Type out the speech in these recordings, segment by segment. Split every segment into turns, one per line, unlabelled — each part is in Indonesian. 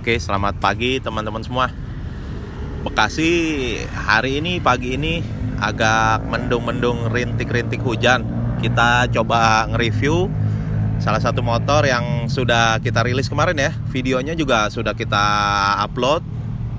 Oke, selamat pagi teman-teman semua. Bekasi hari ini, pagi ini agak mendung-mendung, rintik-rintik hujan. Kita coba nge-review salah satu motor yang sudah kita rilis kemarin ya. Videonya juga sudah kita upload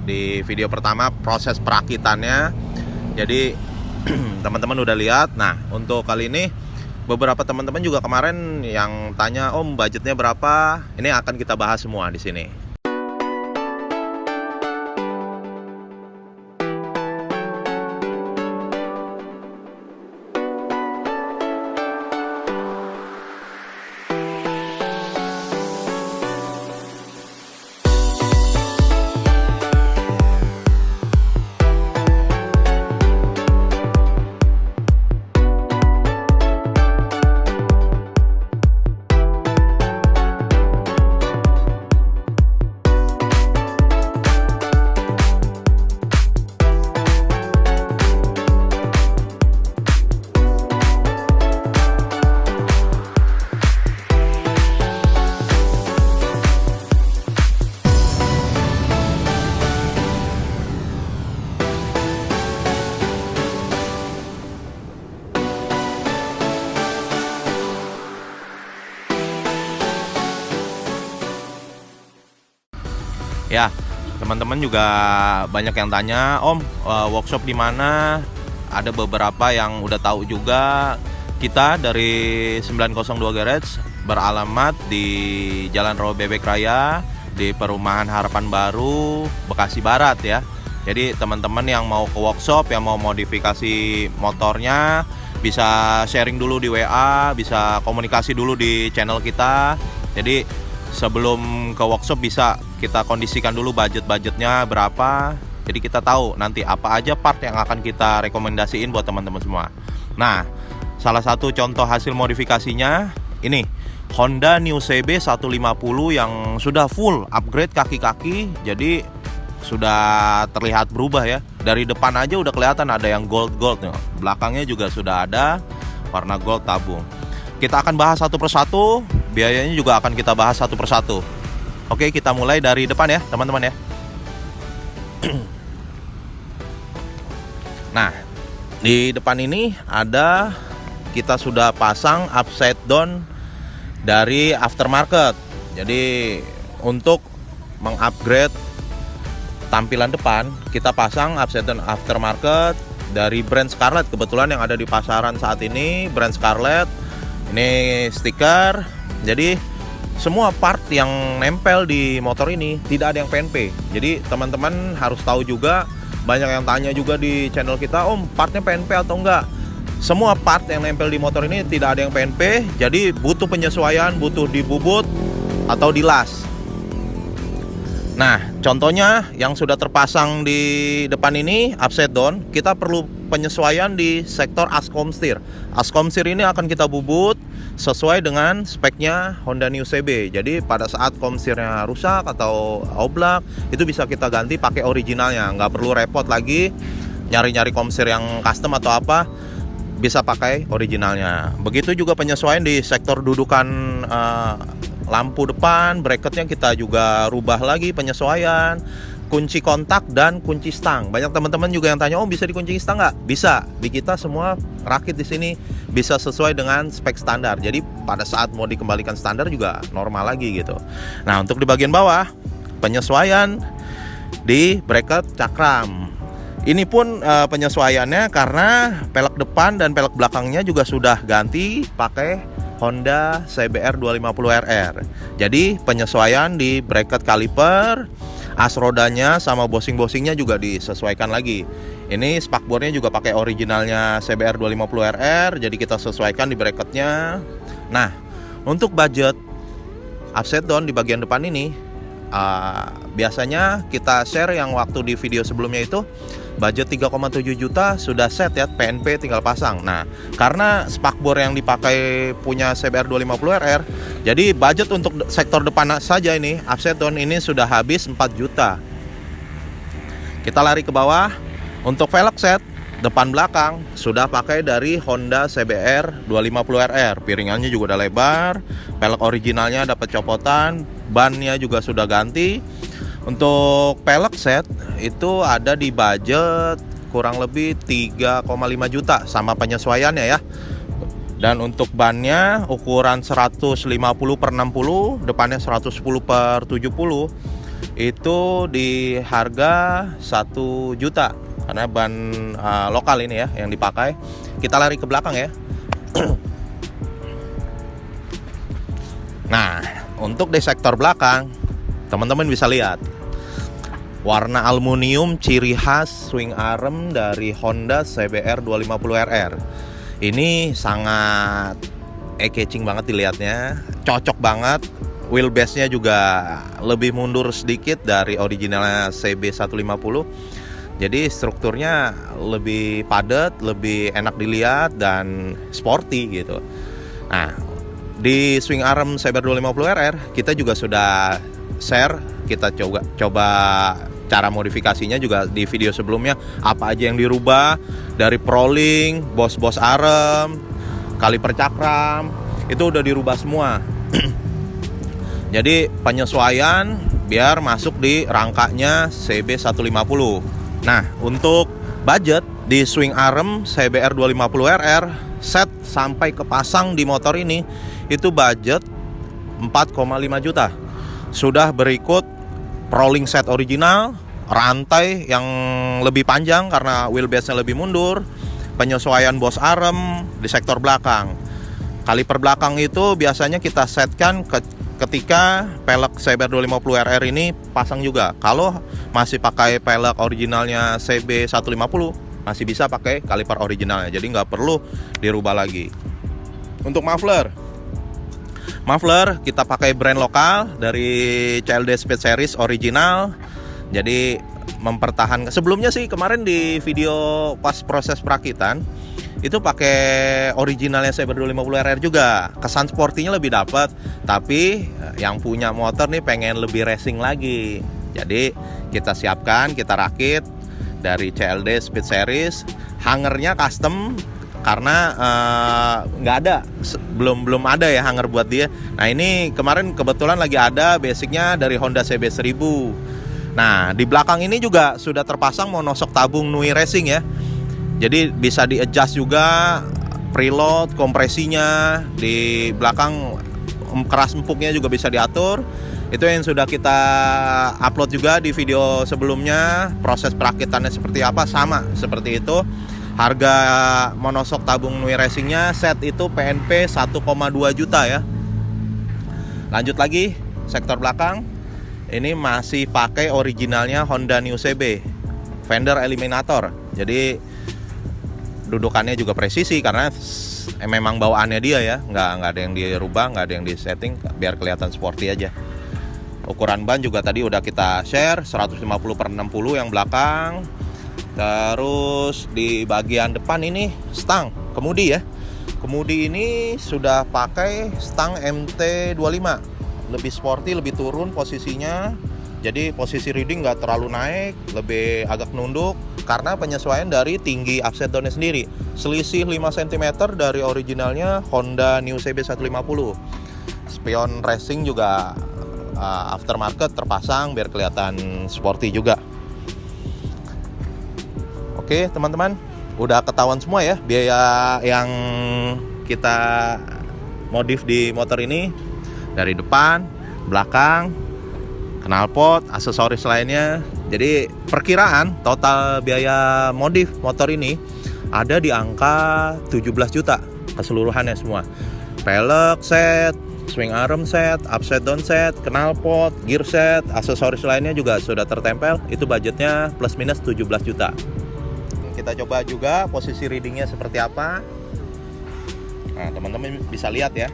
di video pertama, proses perakitannya. Jadi teman-teman udah lihat. Nah, untuk kali ini beberapa teman-teman juga kemarin yang tanya, "Om, budgetnya berapa?" Ini akan kita bahas semua di sini. Ya, teman-teman juga banyak yang tanya, "Om, workshop di mana?" Ada beberapa yang udah tahu juga. Kita dari 902 Garage beralamat di Jalan Rawa Bebek Raya di Perumahan Harapan Baru, Bekasi Barat ya. Jadi teman-teman yang mau ke workshop, yang mau modifikasi motornya, bisa sharing dulu di WA, bisa komunikasi dulu di channel kita. Jadi sebelum ke workshop bisa kita kondisikan dulu budgetnya berapa. Jadi kita tahu nanti apa aja part yang akan kita rekomendasiin buat teman-teman semua. Nah, salah satu contoh hasil modifikasinya ini Honda New CB 150 yang sudah full upgrade kaki-kaki. Jadi sudah terlihat berubah ya. Dari depan aja udah kelihatan ada yang gold nih. Belakangnya juga sudah ada warna gold tabung. Kita akan bahas satu persatu. Biayanya juga akan kita bahas satu persatu. Oke, kita mulai dari depan ya teman-teman ya. Nah, di depan ini ada, kita sudah pasang upside down dari aftermarket. Jadi untuk mengupgrade tampilan depan, kita pasang upside down aftermarket dari brand Scarlett. Kebetulan yang ada di pasaran saat ini brand Scarlett. Ini stiker. Jadi semua part yang nempel di motor ini tidak ada yang PNP. Jadi teman-teman harus tahu juga, banyak yang tanya juga di channel kita, "Om, partnya PNP atau enggak?" Semua part yang nempel di motor ini tidak ada yang PNP. Jadi butuh penyesuaian, butuh dibubut atau dilas. Nah, contohnya yang sudah terpasang di depan ini upside down, kita perlu penyesuaian di sektor askom setir. Askom setir ini akan kita bubut sesuai dengan speknya Honda New CB. Jadi pada saat komstirnya rusak atau oblak, itu bisa kita ganti pakai originalnya. Nggak perlu repot lagi nyari-nyari komstir yang custom atau apa, bisa pakai originalnya. Begitu juga penyesuaian di sektor dudukan lampu depan, bracketnya kita juga rubah lagi penyesuaian. Kunci kontak dan kunci stang. Banyak teman-teman juga yang tanya, "Oh, bisa dikunci stang nggak?" Bisa. Di kita semua rakit di sini bisa sesuai dengan spek standar. Jadi pada saat mau dikembalikan standar juga normal lagi gitu. Nah, untuk di bagian bawah, penyesuaian di bracket cakram. Ini pun penyesuaiannya karena pelek depan dan pelek belakangnya juga sudah ganti pakai Honda CBR 250 RR. Jadi penyesuaian di bracket kaliper, as rodanya sama bosing-bosingnya juga disesuaikan lagi. Ini spakbornya juga pakai originalnya CBR 250 RR, jadi kita sesuaikan di bracketnya. Nah, untuk budget upside down di bagian depan ini, biasanya kita share yang waktu di video sebelumnya itu budget 3,7 juta sudah set ya, PNP tinggal pasang. Nah, karena spakbor yang dipakai punya CBR 250 RR, jadi budget untuk sektor depan saja ini upside down ini sudah habis 4 juta. Kita lari ke bawah. Untuk velg set depan belakang sudah pakai dari Honda CBR 250 RR. Piringannya juga udah lebar, pelek originalnya dapat copotan, bannya juga sudah ganti. Untuk pelek set itu ada di budget kurang lebih 3,5 juta sama penyesuaiannya ya. Dan untuk bannya ukuran 150 per 60, depannya 110 per 70, itu di harga 1 juta karena ban lokal ini ya yang dipakai. Kita lari ke belakang ya. Nah, untuk di sektor belakang teman-teman bisa lihat warna aluminium ciri khas swing arm dari Honda CBR 250RR. Ini sangat eye-catching banget dilihatnya, cocok banget. Wheelbase-nya juga lebih mundur sedikit dari originalnya CB150. Jadi strukturnya lebih padat, lebih enak dilihat dan sporty gitu. Nah, di swing arm CBR 250RR kita juga sudah share, kita coba cara modifikasinya juga di video sebelumnya, apa aja yang dirubah dari prolink, bos arm, kaliper cakram, itu udah dirubah semua. Jadi penyesuaian biar masuk di rangkanya CB150. Nah, untuk budget di swing arm CBR 250RR set sampai kepasang di motor ini itu budget 4,5 juta. Sudah berikut prolink set original, rantai yang lebih panjang karena wheelbase-nya lebih mundur, penyesuaian bos arm di sektor belakang. Kaliper belakang itu biasanya kita setkan ketika pelek CBR 250RR ini pasang juga. Kalau masih pakai pelek originalnya CB150, masih bisa pakai kaliper originalnya, jadi nggak perlu dirubah lagi. Untuk muffler kita pakai brand lokal dari CLD Speed Series original. Jadi mempertahankan, sebelumnya sih kemarin di video pas proses perakitan itu pakai originalnya CBR 250RR juga. Kesan sportinya lebih dapat, tapi yang punya motor nih pengen lebih racing lagi. Jadi kita siapkan, kita rakit dari CLD Speed Series. Hangernya custom karena nggak ada, belum ada ya hanger buat dia. Nah, ini kemarin kebetulan lagi ada basicnya dari Honda CB1000. Nah, di belakang ini juga sudah terpasang monosok tabung Nui Racing ya. Jadi bisa di-adjust juga preload, kompresinya. Di belakang keras empuknya juga bisa diatur. Itu yang sudah kita upload juga di video sebelumnya. Proses perakitannya seperti apa, sama seperti itu. Harga monosok tabung Nui Racingnya set itu PNP 1,2 juta ya. Lanjut lagi, sektor belakang. Ini masih pakai originalnya Honda New CB, fender eliminator. Jadi dudukannya juga presisi karena memang bawaannya dia ya, nggak ada yang dirubah, nggak ada yang disetting biar kelihatan sporty aja. Ukuran ban juga tadi udah kita share, 150 per 60 yang belakang. Terus di bagian depan ini stang kemudi ya. Kemudi ini sudah pakai stang MT25, lebih sporty, lebih turun posisinya. Jadi posisi reading nggak terlalu naik, lebih agak nunduk karena penyesuaian dari tinggi upside down-nya sendiri. Selisih 5 cm dari originalnya Honda New CB150. Spion racing juga aftermarket terpasang biar kelihatan sporty juga. Oke teman-teman, udah ketahuan semua ya biaya yang kita modif di motor ini. Dari depan, belakang, knalpot, aksesoris lainnya. Jadi perkiraan total biaya modif motor ini ada di angka 17 juta keseluruhannya semua. Pelek set, swing arm set, upside down set, knalpot, gear set, aksesoris lainnya juga sudah tertempel. Itu budgetnya plus minus 17 juta. Kita coba juga posisi readingnya seperti apa. Nah, teman-teman bisa lihat ya.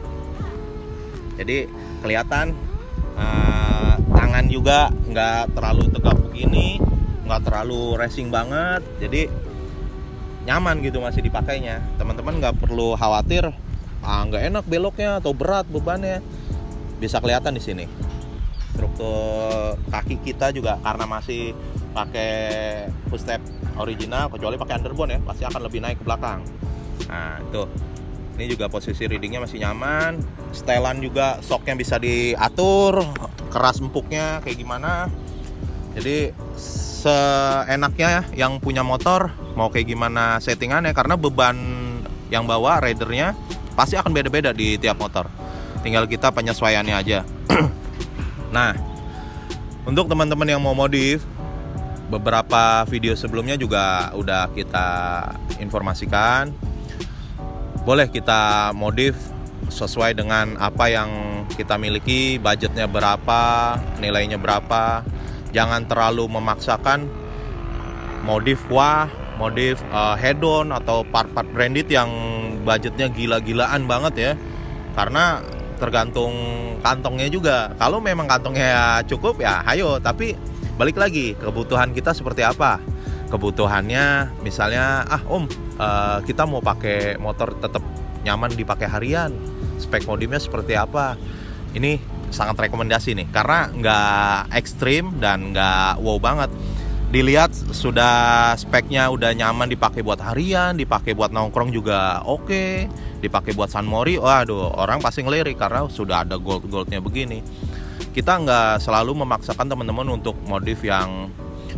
Jadi kelihatan tangan juga nggak terlalu tegap begini, nggak terlalu racing banget. Jadi nyaman gitu masih dipakainya. Teman-teman nggak perlu khawatir nggak enak beloknya atau berat bebannya. Bisa kelihatan di sini. Struktur kaki kita juga karena masih pakai footstep original, kecuali pakai underbone ya, pasti akan lebih naik ke belakang. Nah itu, ini juga posisi readingnya masih nyaman. Setelan juga shocknya bisa diatur, keras empuknya kayak gimana. Jadi seenaknya yang punya motor mau kayak gimana settingannya, karena beban yang bawa ridernya pasti akan beda-beda di tiap motor. Tinggal kita penyesuaiannya aja. Nah, untuk teman-teman yang mau modif, beberapa video sebelumnya juga udah kita informasikan. Boleh kita modif sesuai dengan apa yang kita miliki, budgetnya berapa, nilainya berapa. Jangan terlalu memaksakan modif head-on atau part-part branded yang budgetnya gila-gilaan banget ya. Karena tergantung kantongnya juga. Kalau memang kantongnya cukup ya ayo, tapi balik lagi kebutuhan kita seperti apa. Kebutuhannya misalnya kita mau pakai motor tetap nyaman dipakai harian, spek modifnya seperti apa. Ini sangat rekomendasi nih, karena nggak ekstrim dan nggak wow banget. Dilihat sudah speknya udah nyaman dipakai buat harian, dipakai buat nongkrong juga oke, dipakai buat San Mori, waduh orang pasti ngelirik karena sudah ada gold-goldnya begini. Kita nggak selalu memaksakan teman-teman untuk modif yang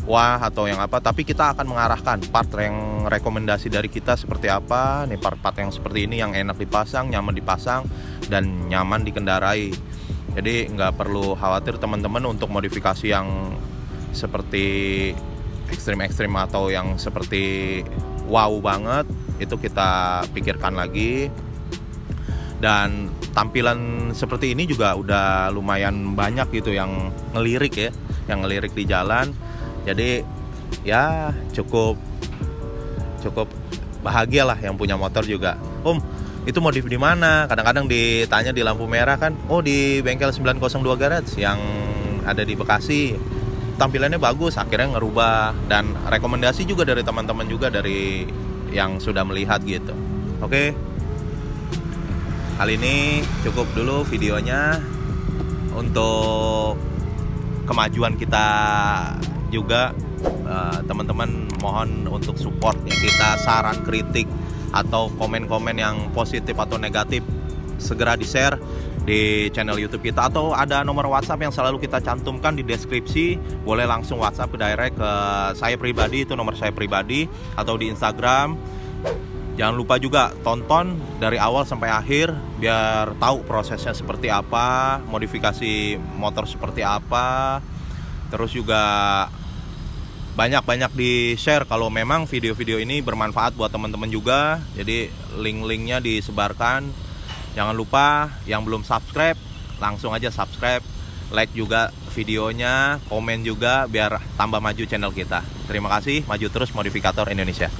wah atau yang apa, tapi kita akan mengarahkan part yang rekomendasi dari kita seperti apa. Nih part-part yang seperti ini yang enak dipasang, nyaman dipasang, dan nyaman dikendarai. Jadi nggak perlu khawatir teman-teman untuk modifikasi yang seperti ekstrim-ekstrim atau yang seperti wow banget, itu kita pikirkan lagi. Dan tampilan seperti ini juga udah lumayan banyak gitu yang ngelirik ya, yang ngelirik di jalan. Jadi ya cukup bahagia lah yang punya motor juga. Itu modif di mana? Kadang-kadang ditanya di lampu merah kan. Di bengkel 902 Garage yang ada di Bekasi. Tampilannya bagus, akhirnya ngerubah, dan rekomendasi juga dari teman-teman juga, dari yang sudah melihat gitu. Oke. Kali ini cukup dulu videonya. Untuk kemajuan kita juga, teman-teman mohon untuk support ya kita, saran, kritik atau komen-komen yang positif atau negatif segera di-share di channel YouTube kita, atau ada nomor WhatsApp yang selalu kita cantumkan di deskripsi. Boleh langsung WhatsApp ke direct ke saya pribadi, itu nomor saya pribadi, atau di Instagram. Jangan lupa juga tonton dari awal sampai akhir biar tahu prosesnya seperti apa, modifikasi motor seperti apa. Terus juga banyak-banyak di-share kalau memang video-video ini bermanfaat buat teman-teman juga. Jadi link-linknya disebarkan. Jangan lupa yang belum subscribe, langsung aja subscribe, like juga videonya, komen juga biar tambah maju channel kita. Terima kasih, maju terus Modifikator Indonesia.